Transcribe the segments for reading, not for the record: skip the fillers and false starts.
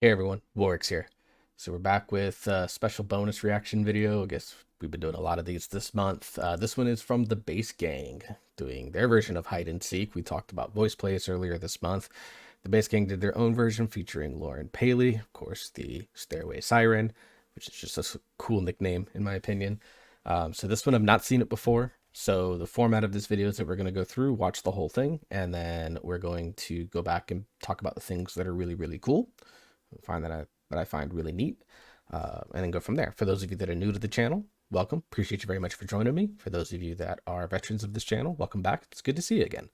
Hey everyone, Warwick's here. So we're back with a special bonus reaction video. I guess we've been doing a lot of these this month. This one is from the Bass Gang, doing their version of hide and seek. We talked about voice plays earlier this month. The Bass Gang did their own version featuring Lauren Paley, of course, the Stairway Siren, which is just a cool nickname in my opinion. So this one I've not seen it before. So the format of this video is that we're going to go through, watch the whole thing, and then we're going to go back and talk about the things that are really, really cool. Find that I find really neat, and then go from there. For those of you that are new to the channel, welcome. Appreciate you very much for joining me. For those of you that are veterans of this channel, welcome back. It's good to see you again.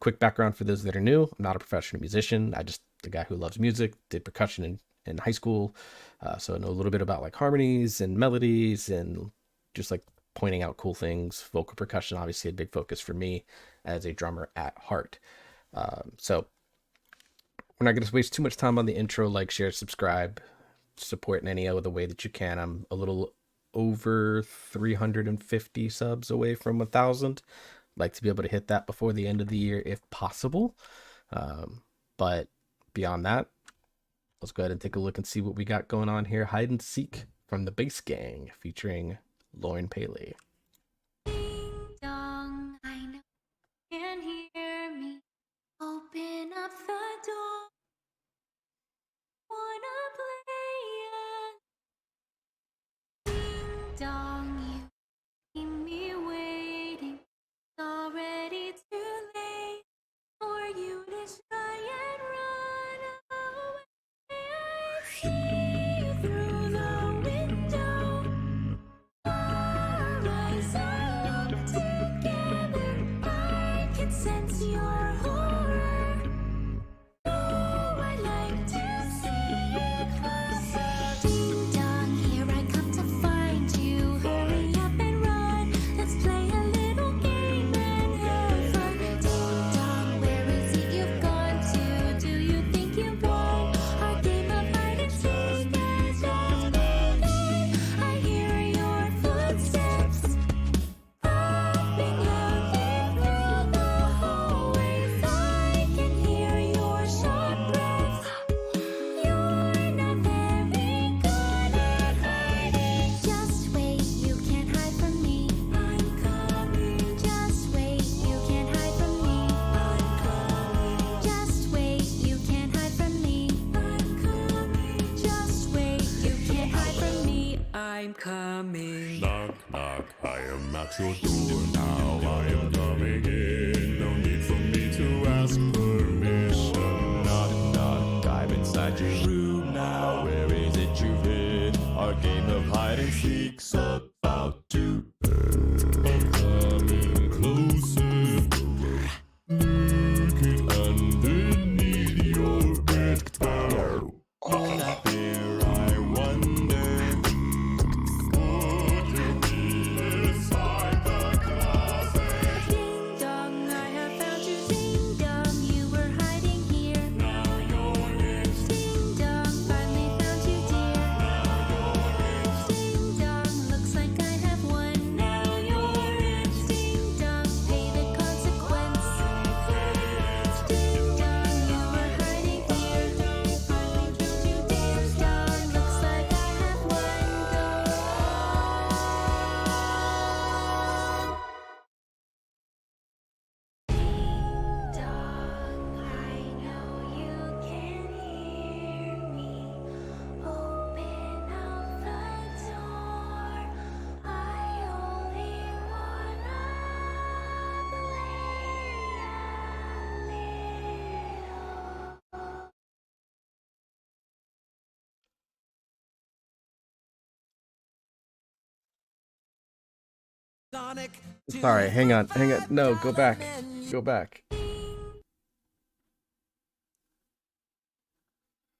Quick background for those that are new: I'm not a professional musician. I just the guy who loves music. Did percussion in high school, so I know a little bit about like harmonies and melodies and just like pointing out cool things. Vocal percussion, obviously a big focus for me as a drummer at heart. So we're not going to waste too much time on the intro. Like, share, subscribe, support in any other way that you can. I'm a little over 350 subs away from 1,000. Like to be able to hit that before the end of the year if possible. But beyond that, let's go ahead and take a look and see what we got going on here. Hide and Seek from the Bass Gang featuring Lauren Paley. Ding dong, I know you can hear me. Open up the door. Wanna play? Ding dong, you keep me waiting. It's already too late for you to try and run away. I see through the window. Our eyes are locked together. I can sense your horror. Oh, I'd like to see you closer. Ding dong, here I come to find you. Hurry up and run. Let's play a little game and have fun. Ding dong, where is it you've gone to? Do you think you won? Our game of hide and seek has just begun. I hear your footsteps popping loudly through the hallways. I can hear your sharp breaths. You're not very good at hiding. Just wait, you can't hide from me. I'm coming. Just wait, you can't hide from me. I'm coming. Just wait, you can't hide from me. I'm coming. Just wait, you can't hide from me. I'm coming. Knock, knock, I am at your door now. I am coming in. No need for me to ask permission. Knock, knock, I'm inside your room now. Where is it you've hid? Our game of hide and seek's about to end. I'm coming closer. Lurking underneath your bed. There I wonder. Would you be inside the closet? Ding dong, I have found you. Ding dong, you were hiding here. Now you're in. Ding dong, finally found you, dear. Now you're in. Ding dong, looks like I have won. Now you're in. Ding dong, pay the consequence. Ding dong, you were hiding here. Finally found you, ding dong, looks like I have won. Go. Dong, I know you can hear me. Open up the door. I only wanna play a little. Sorry, hang on. No, go back. Go back.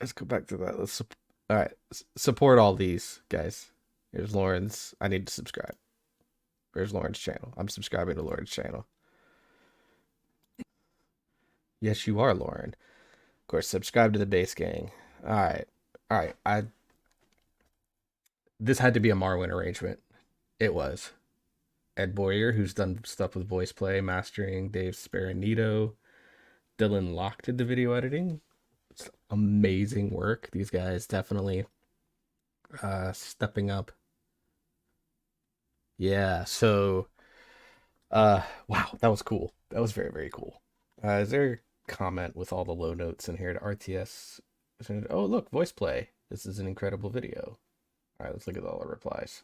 Let's go back to that. All right. Support all these guys. Here's Lauren's. I need to subscribe. Where's Lauren's channel? I'm subscribing to Lauren's channel. Yes, you are, Lauren. Of course, subscribe to the Bass Gang. All right. All right. This had to be a Marwan arrangement. It was. Ed Boyer, who's done stuff with voice play, mastering, Dave Sparanito, Dylan Locke did the video editing. It's amazing work. These guys definitely stepping up. Yeah, so wow, that was cool. That was very, very cool. Is there a comment with all the low notes in here to RTS? Oh, look, voice play. This is an incredible video. All right, let's look at all the replies.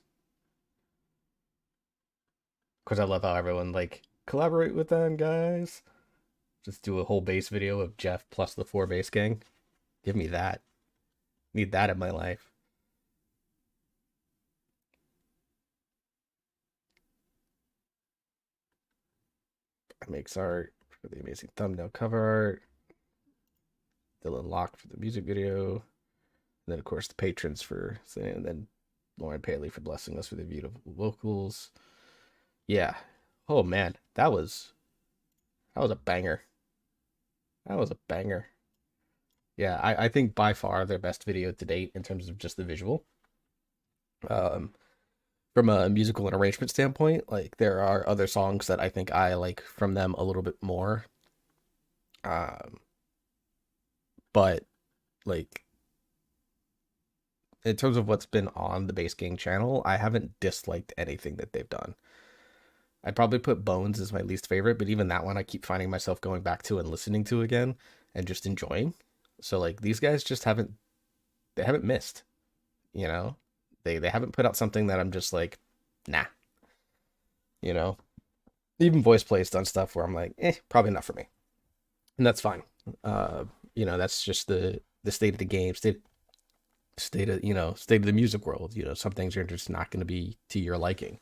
Of course, I love how everyone like collaborate with them, guys. Just do a whole bass video of Jeff plus the 4 bass gang. Give me that. Need that in my life. Makes art for the amazing thumbnail cover art. Dylan Locke for the music video. And then, of course, the patrons for, and then Lauren Paley for blessing us with the beautiful vocals. Yeah. Oh man, that was a banger. That was a banger. Yeah, I think by far their best video to date in terms of just the visual. Um, from a musical and arrangement standpoint, like there are other songs that I think I like from them a little bit more. Um, but like in terms of what's been on the Bass Gang channel, I haven't disliked anything that they've done. I'd probably put Bones as my least favorite, but even that one I keep finding myself going back to and listening to again and just enjoying. So like these guys just haven't missed, you know? They haven't put out something that I'm just like, nah, you know? Even voice play's done stuff where I'm like, probably not for me. And that's fine. Uh, that's just the state of the game, state of the music world. Some things are just not going to be to your liking.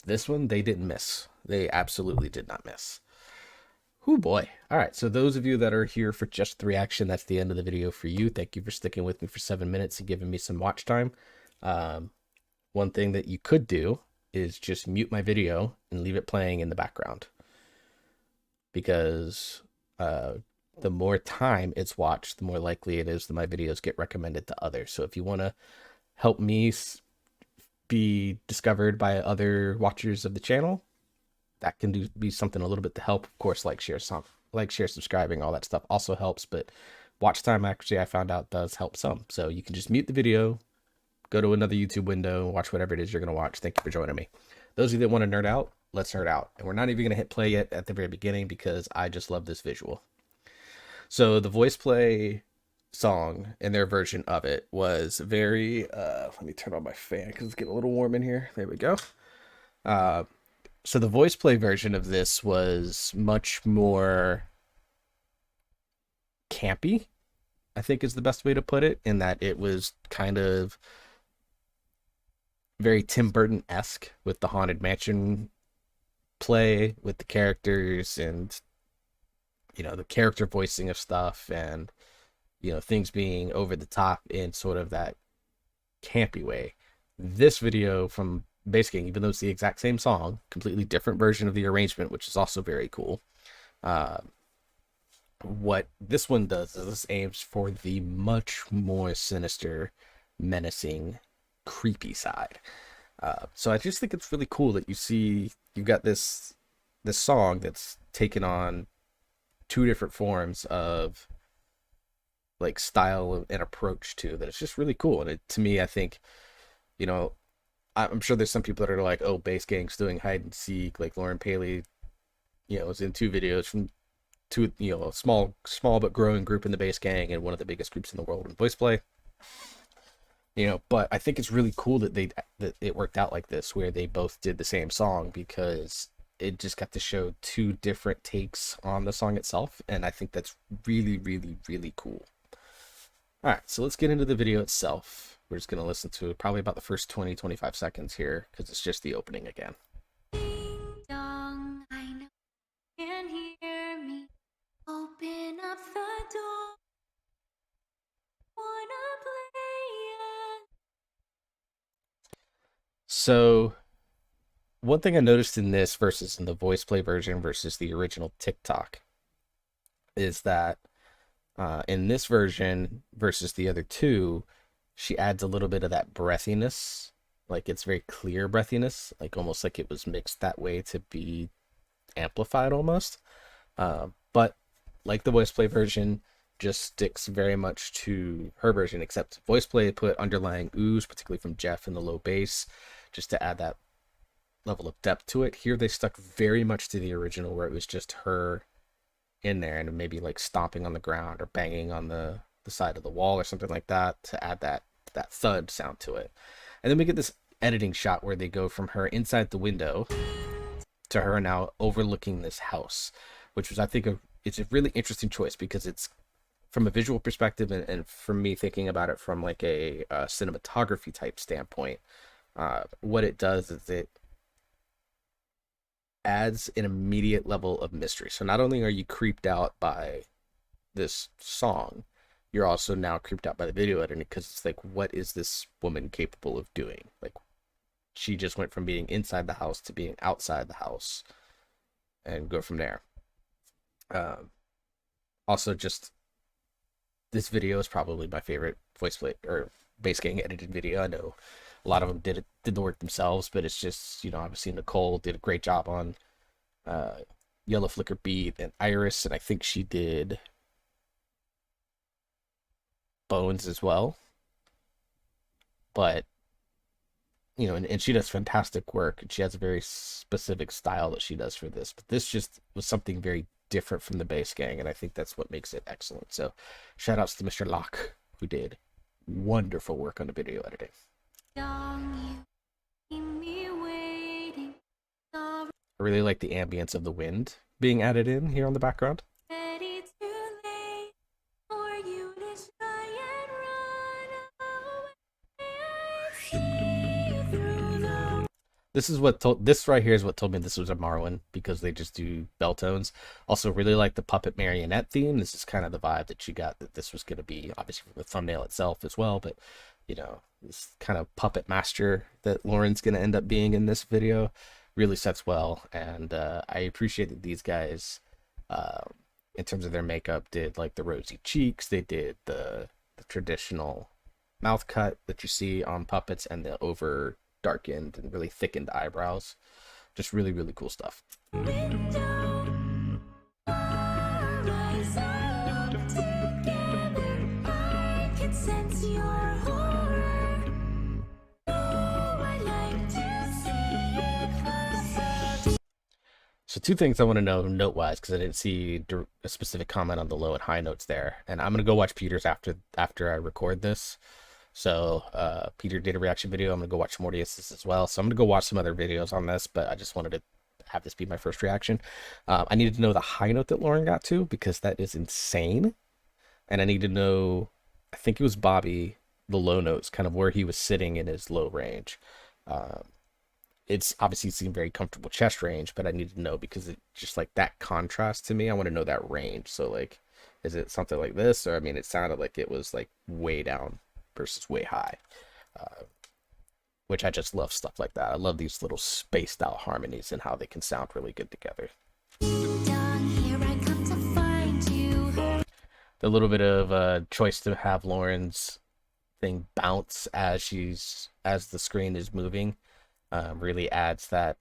This one they didn't miss. They absolutely did not miss. Oh boy. All right, so those of you that are here for just the reaction, that's the end of the video for you. Thank you for sticking with me for 7 minutes and giving me some watch time. One thing that you could do is just mute my video and leave it playing in the background, because the more time it's watched, the more likely it is that my videos get recommended to others. So if you want to help me be discovered by other watchers of the channel, that can be something a little bit to help. Of course, share, subscribing, all that stuff also helps. But watch time, actually, I found out does help some. So you can just mute the video, go to another YouTube window, watch whatever it is you're going to watch. Thank you for joining me. Those of you that want to nerd out, let's nerd out. And we're not even going to hit play yet at the very beginning because I just love this visual. So the voice play song and their version of it was very, let me turn on my fan because it's getting a little warm in here. There we go. So the voice play version of this was much more campy, I think is the best way to put it, in that it was kind of very Tim Burton-esque with the Haunted Mansion play with the characters and the character voicing of stuff, and things being over the top in sort of that campy way. This video from Bass Gang, even though it's the exact same song, completely different version of the arrangement, which is also very cool. What this one does is this aims for the much more sinister, menacing, creepy side. So I just think it's really cool that you've got this song that's taken on 2 different forms of like style and approach to that. It's just really cool. And to me, I think, I'm sure there's some people that are like, oh, Bass Gang's doing hide and seek. Like Lauren Paley, is in 2 videos from 2, a small but growing group in the Bass Gang and one of the biggest groups in the world in voice play. But I think it's really cool that that it worked out like this, where they both did the same song, because it just got to show 2 different takes on the song itself, and I think that's really, really, really cool. All right, so let's get into the video itself. We're just going to listen to probably about the first 20-25 seconds here, because it's just the opening again. Ding dong, I know you can hear me. Open up the door. Wanna play it? So one thing I noticed in this versus in the voice play version versus the original TikTok is that in this version versus the other 2, she adds a little bit of that breathiness. Like it's very clear breathiness, like almost like it was mixed that way to be amplified almost. But like the voice play version, just sticks very much to her version, except voice play put underlying oohs, particularly from Jeff in the low bass, just to add that level of depth to it. Here they stuck very much to the original, where it was just her in there and maybe like stomping on the ground or banging on the side of the wall or something like that to add that thud sound to it. And then we get this editing shot where they go from her inside the window to her now overlooking this house, which was, I think, it's a really interesting choice because it's from a visual perspective, and from me thinking about it from like a cinematography type standpoint. What it does is it adds an immediate level of mystery. So not only are you creeped out by this song, you're also now creeped out by the video editing, because it's like, what is this woman capable of doing? Like, she just went from being inside the house to being outside the house, and go from there. Also, just this video is probably my favorite voice play or bass gang edited video. I know a lot of them did the work themselves, but it's just, obviously Nicole did a great job on Yellow Flicker Beat and Iris, and I think she did Bones as well. But and she does fantastic work, and she has a very specific style that she does for this. But this just was something very different from the bass gang, and I think that's what makes it excellent. So shout outs to Mr. Locke, who did wonderful work on the video editing. I really like the ambience of the wind being added in here on the background. This right here is what told me this was a Marwan, because they just do bell tones. Also, really like the puppet marionette theme. This is kind of the vibe that you got, that this was going to be, obviously from the thumbnail itself as well, but this kind of puppet master that Lauren's going to end up being in this video really sets well. And I appreciate that these guys, in terms of their makeup, did like the rosy cheeks. They did the traditional mouth cut that you see on puppets, and the over darkened and really thickened eyebrows. Just really, really cool stuff. So two things I want to know note-wise, because I didn't see a specific comment on the low and high notes there. And I'm going to go watch Peter's after I record this. So Peter did a reaction video. I'm gonna go watch Mortius's as well. So I'm gonna go watch some other videos on this, but I just wanted to have this be my first reaction. I needed to know the high note that Lauren got to, because that is insane. And I need to know, I think it was Bobby, the low notes, kind of where he was sitting in his low range. It's obviously seemed very comfortable chest range, but I need to know, because it just like that contrast to me, I want to know that range. So like, is it something like this? Or, I mean, it sounded like it was like way down versus way high, which I just love stuff like that. I love these little spaced out harmonies and how they can sound really good together. The little bit of choice to have Lauren's thing bounce as the screen is moving really adds that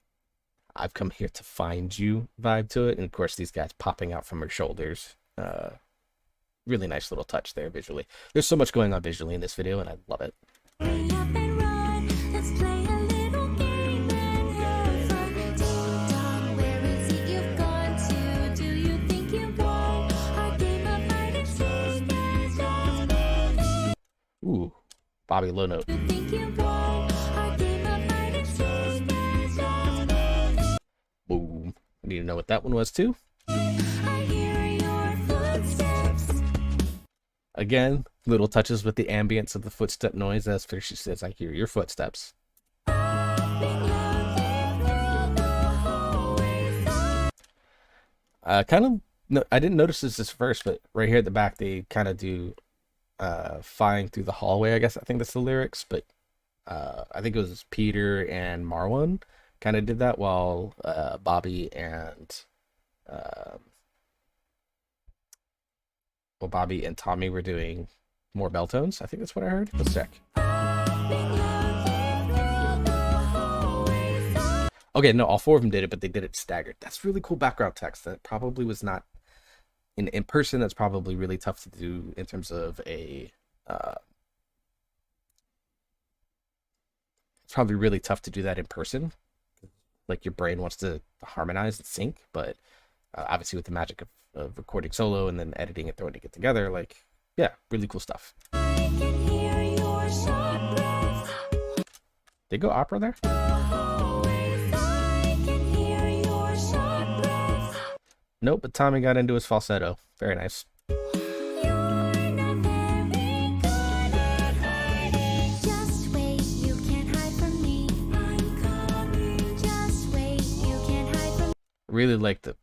"I've come here to find you" vibe to it. And of course, these guys popping out from her shoulders. Really nice little touch there visually. There's so much going on visually in this video, and I love it. Ooh, Bobby low note. Boom. I need to know what that one was too. Again, little touches with the ambience of the footstep noise, as she says, "I hear your footsteps." I didn't notice this first, but right here at the back, they kind of do "flying through the hallway." I guess I think that's the lyrics, but I think it was Peter and Marwan kind of did that, while Bobby and Tomi were doing more bell tones. I think that's what I heard. Let's check. Okay, no, all four of them did it, but they did it staggered. That's really cool background text that probably was not, in person, that's probably really tough to do in terms of a it's probably really tough to do that in person. Like your brain wants to harmonize and sync, but obviously with the magic of recording solo and then editing and throwing it together, like, yeah, really cool stuff. I can hear your sharp breath. They go opera there? Always I can hear your sharp breath. Nope, but Tommy got into his falsetto. Very nice. You're not very good at hiding. Just wait, you can't hide from me. I'm coming. Just wait, you can't hide from me. Really like the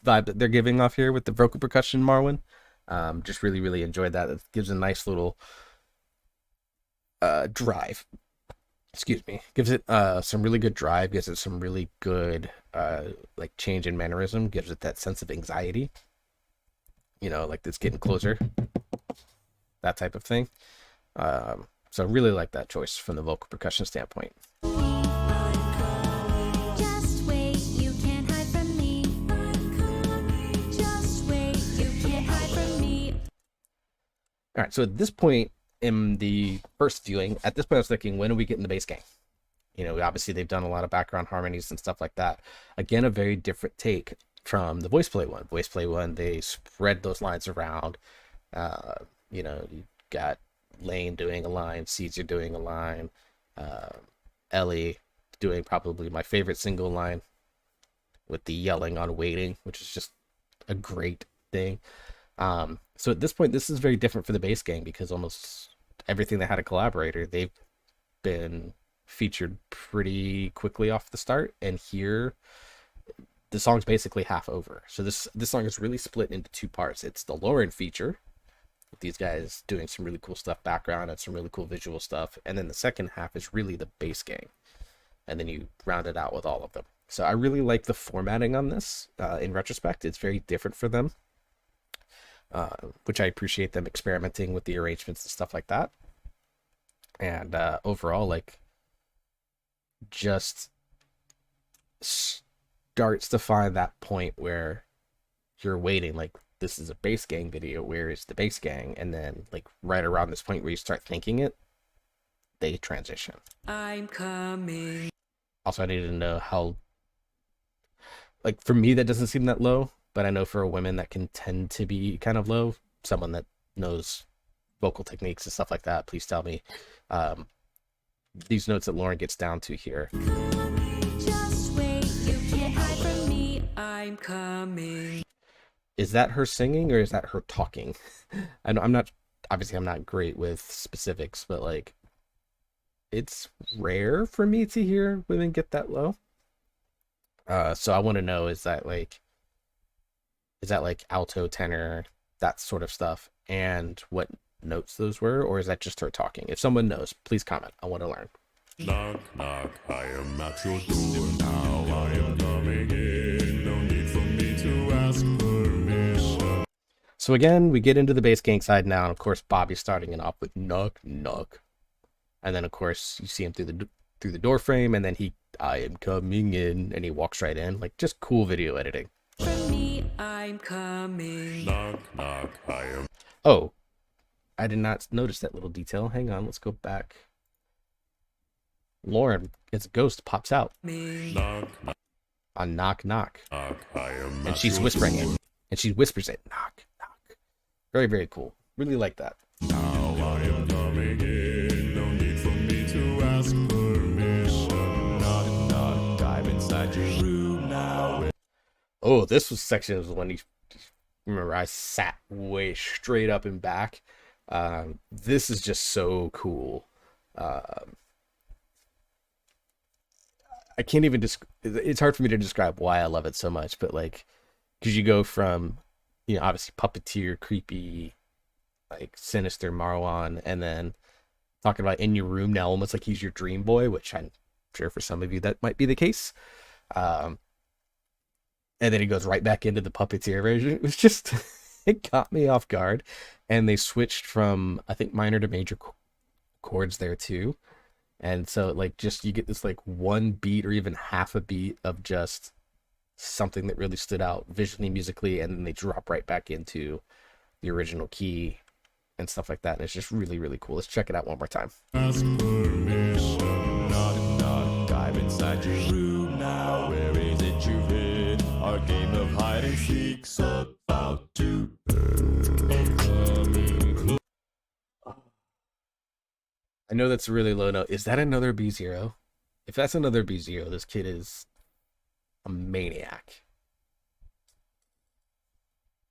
vibe that they're giving off here with the vocal percussion, Marwan. Just really enjoyed that. It gives a nice little drive. Excuse me. Gives it some really good drive. Gives it some really good like change in mannerism. Gives it that sense of anxiety. You know, like it's getting closer. That type of thing. So really like that choice from the vocal percussion standpoint. Just wait, you can't hide from me. I'm coming. Just wait, you can't hide from me. All right, so at this point in the first viewing, at this point I was thinking, when are we getting the bass gang? You know, obviously they've done a lot of background harmonies and stuff like that. Again, a very different take from the voice play one. Voice play one, they spread those lines around. You know, you got Lane doing a line, Caesar doing a line, Ellie doing probably my favorite single line with the yelling on waiting, which is just a great thing. So at this point, this is very different for the bass gang because almost everything that had a collaborator, they've been featured pretty quickly off the start, and here the song's basically half over. So this song is really split into two parts. It's the Lauren feature with these guys doing some really cool stuff background and some really cool visual stuff, and then the second half is really the bass gang, and then you round it out with all of them. So I really like the formatting on this. In retrospect, it's very different for them, which I appreciate them experimenting with the arrangements and stuff like that. And overall, like, just starts to find that point where you're waiting, like, this is a bass gang video, where is the bass gang? And then, like, right around this point where you start thinking it, they transition. I'm coming. Also, I needed to know how, like, for me that doesn't seem that low, but I know for a woman that can tend to be kind of low. Someone that knows vocal techniques and stuff like that, please tell me. These notes that Lauren gets down to here, Just wait, you can't hide from me. I'm coming. is that her singing or is that her talking? I'm not, obviously I'm not great with specifics, but like, it's rare for me to hear women get that low. So I want to know, is that like alto, tenor, that sort of stuff, and what notes those were, or is that just her talking? If someone knows, please comment. I want to learn. Knock, knock, I am at your door now. I am coming in. No need for me to ask permission. So again, we get into the bass gang side now, and of course Bobby's starting it off with knock, knock, and then of course you see him through the door frame, and then I am coming in, and he walks right in. Like, just cool video editing. From me, I'm coming. Knock, knock, I am. Oh, I did not notice that little detail. Hang on, let's go back. Lauren, it's a ghost, pops out Knock, knock, on knock, knock, knock, I am and at she's your whispering door. it, and she whispers it, knock, knock. Very cool. Really like that. Now I am coming in. No need for me to ask permission. Knock, knock, I'm inside your room now. Oh, this was section was when remember I sat way straight up and back. This is just so cool. I can't even it's hard for me to describe why I love it so much, but like, because you go from, you know, obviously puppeteer, creepy, like sinister Marwan, and then talking about in your room now, almost like he's your dream boy, which I'm sure for some of you that might be the case. And then he goes right back into the puppeteer version. It was just, it caught me off guard. And they switched from, I think, minor to major chords there too. And so, like, just you get this like one beat or even half a beat of just something that really stood out visually, musically, and then they drop right back into the original key and stuff like that. And it's just really, really cool. Let's check it out one more time. Ask permission, not dive inside your room now. Where is it you've hid? Our game of hide and seek's about to I know that's a really low note. Is that another B0? If that's another B0, this kid is a maniac.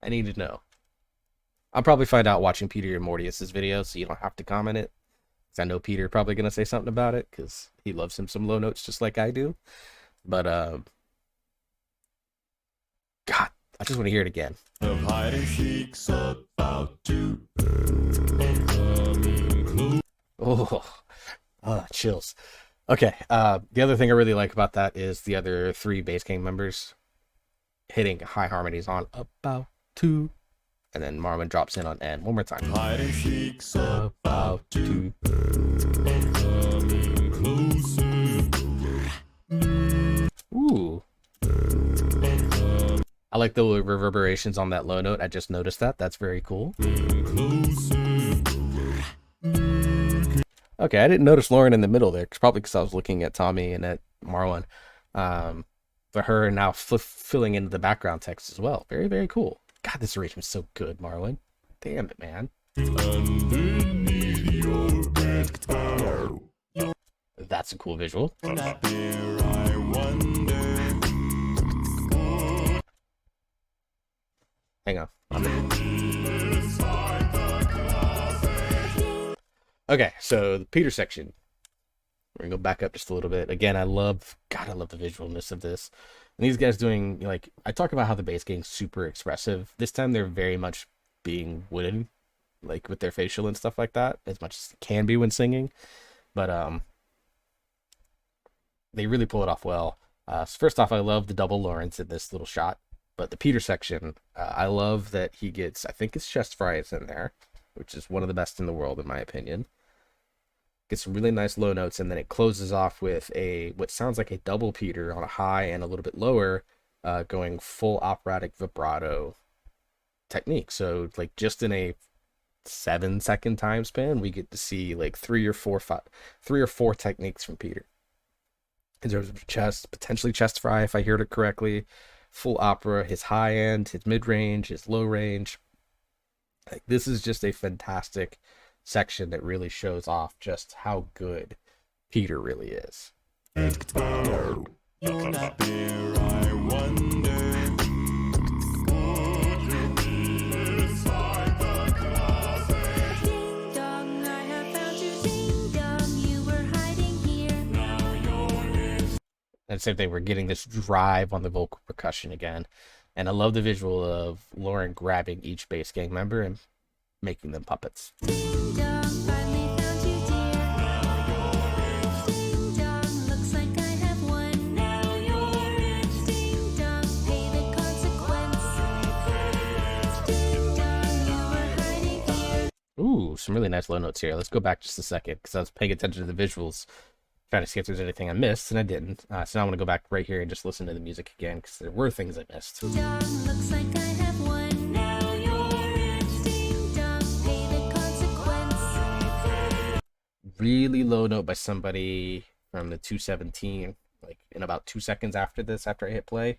I need to know. I'll probably find out watching Peter and Mortius's video, so you don't have to comment it. Because I know Peter probably going to say something about it, because he loves him some low notes just like I do. But, God, I just want to hear it again. of hide and seek's about to Chills. Okay, the other thing I really like about that is the other 3 bass gang members hitting high harmonies on about to, and then Marwan drops in on N one more time. hide and seek's About to. Ooh. I like the reverberations on that low note. I just noticed that. That's very cool. Okay, I didn't notice Lauren in the middle there. Probably because I was looking at Tomi and at Marwan. But her now filling into the background text as well. Very, very cool. God, this arrangement's so good, Marwan. Damn it, man. underneath your bed. That's a cool visual. There I wonder. Hang on. Okay, so the Peter section. We're gonna go back up just a little bit. Again, I love the visualness of this. And these guys doing, like, I talk about how the bass gang's super expressive. This time they're very much being wooden, like with their facial and stuff like that, as much as it can be when singing. But they really pull it off well. So first off, I love the double Lawrence in this little shot. But the Peter section, I love that he gets, I think it's chest fries in there, which is one of the best in the world in my opinion. Gets some really nice low notes, and then it closes off with what sounds like a double Peter on a high and a little bit lower, going full operatic vibrato technique. So like just in a 7-second time span, we get to see like 3 or 4 techniques from Peter. In terms of chest, potentially chest fry if I heard it correctly, full opera, his high end, his mid range, his low range. Like this is just a fantastic section that really shows off just how good Peter really is. There I wonder. Ding dong, I have found you. Ding dong, you were hiding here. And same thing, we're getting this drive on the vocal percussion again. And I love the visual of Lauren grabbing each bass gang member and making them puppets. Ding dong, finally found you, dear. Ding dong, looks like I have won. Now you're in. Ding dong, pay the consequence. Ding dong, you were hiding here. Ooh, some really nice low notes here. Let's go back just a second because I was paying attention to the visuals, trying to see if there's anything I missed, and I didn't. So now I'm going to go back right here and just listen to the music again because there were things I missed. Ding dong, looks like I have won. Now you're in. Ding dong, pay the consequence. Really low note by somebody from the 217, like in about 2 seconds after this, after I hit play.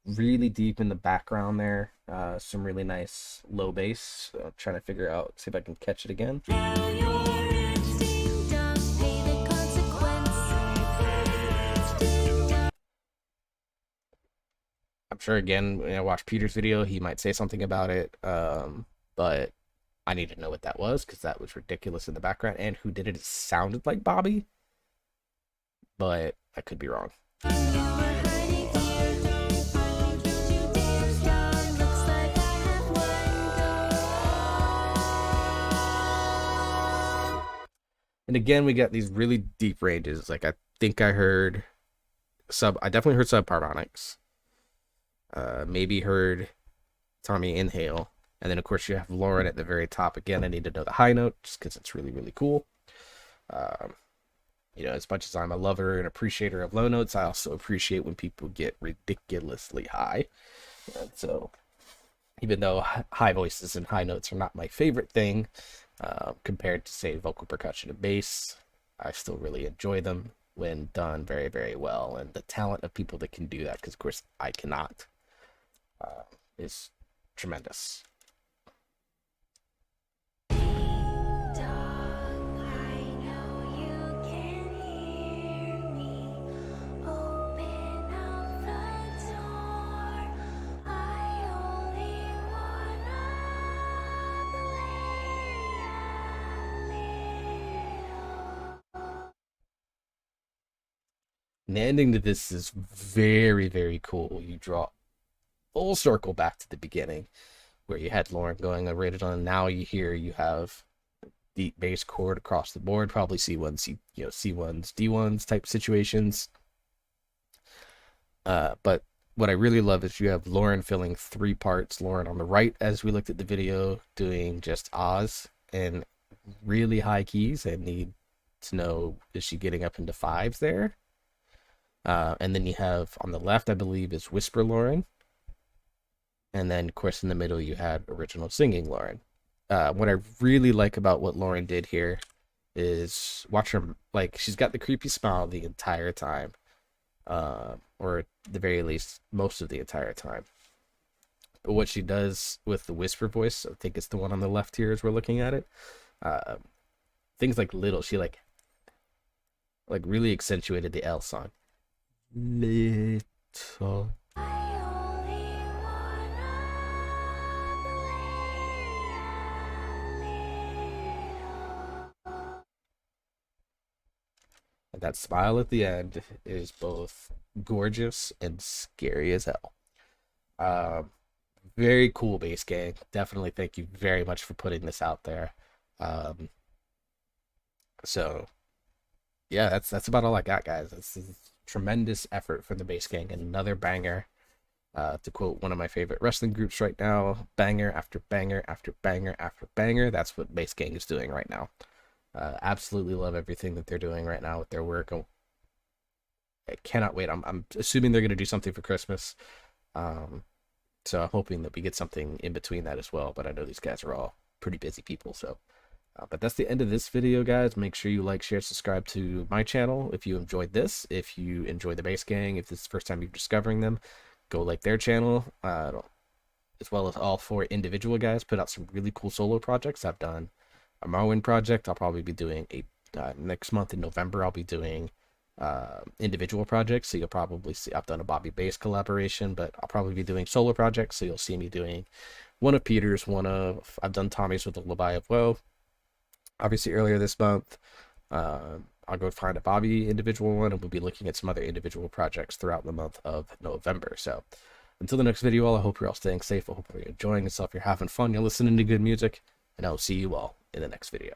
Really deep in the background there. Some really nice low bass. Trying to figure out, see if I can catch it again. Now you're in. Ding dong, pay the consequence. Ding dong. I'm sure again when I watch Peter's video, he might say something about it. But I need to know what that was because that was ridiculous in the background. And who did it? It sounded like Bobby, but I could be wrong. You were hiding here. Finally found you, ding dong. Looks like I have won. And again, we got these really deep ranges. Like I think I definitely heard subharmonics. Maybe heard Tomi inhale. And then of course you have Lauren at the very top. Again, I need to know the high note just because it's really, really cool. You know, as much as I'm a lover and appreciator of low notes, I also appreciate when people get ridiculously high. And so, even though high voices and high notes are not my favorite thing, compared to, say, vocal percussion and bass, I still really enjoy them when done very, very well. And the talent of people that can do that, because of course I cannot, is tremendous. Dong, I know you can hear me. Open up the door. I only wanna play a little. And the ending to this is very, very cool. You draw full circle back to the beginning where you had Lauren going rated on. Now you have deep bass chord across the board, probably C1, C1s, D1s type situations. But what I really love is you have Lauren filling three parts. Lauren on the right, as we looked at the video, doing just Oz and really high keys. I need to know, is she getting up into fives there? And then you have on the left, I believe, is Whisper Lauren. And then, of course, in the middle, you had original singing Lauren. What I really like about what Lauren did here is watch her, like, she's got the creepy smile the entire time. Or at the very least, most of the entire time. But what she does with the whisper voice, I think it's the one on the left here as we're looking at it. Things like little, she like really accentuated the L sound. Little. I only wanna play a little. And that smile at the end is both gorgeous and scary as hell. Very cool bass gang. Definitely thank you very much for putting this out there. Um, so yeah, that's about all I got, guys. This is tremendous effort from the bass gang. Another banger. To quote one of my favorite wrestling groups right now, banger after banger after banger after banger. That's what bass gang is doing right now. Absolutely love everything that they're doing right now with their work. I cannot wait. I'm assuming they're going to do something for Christmas. So I'm hoping that we get something in between that as well. But I know these guys are all pretty busy people. So, but that's the end of this video, guys. Make sure you like, share, subscribe to my channel if you enjoyed this. If you enjoy the bass gang, if this is the first time you're discovering them, go like their channel. As well as all four individual guys put out some really cool solo projects. I've done a Marwan project. I'll probably be doing a next month in November. I'll be doing individual projects, so you'll probably see I've done a Bobby Bass collaboration, but I'll probably be doing solo projects, so you'll see me doing one of Peter's, I've done Tommy's with a Lullaby of Woe. Obviously earlier this month, I'll go find a Bobby individual one, and we'll be looking at some other individual projects throughout the month of November. So until the next video, I hope you're all staying safe. I hope you're enjoying yourself, you're having fun, you're listening to good music, and I'll see you all in the next video.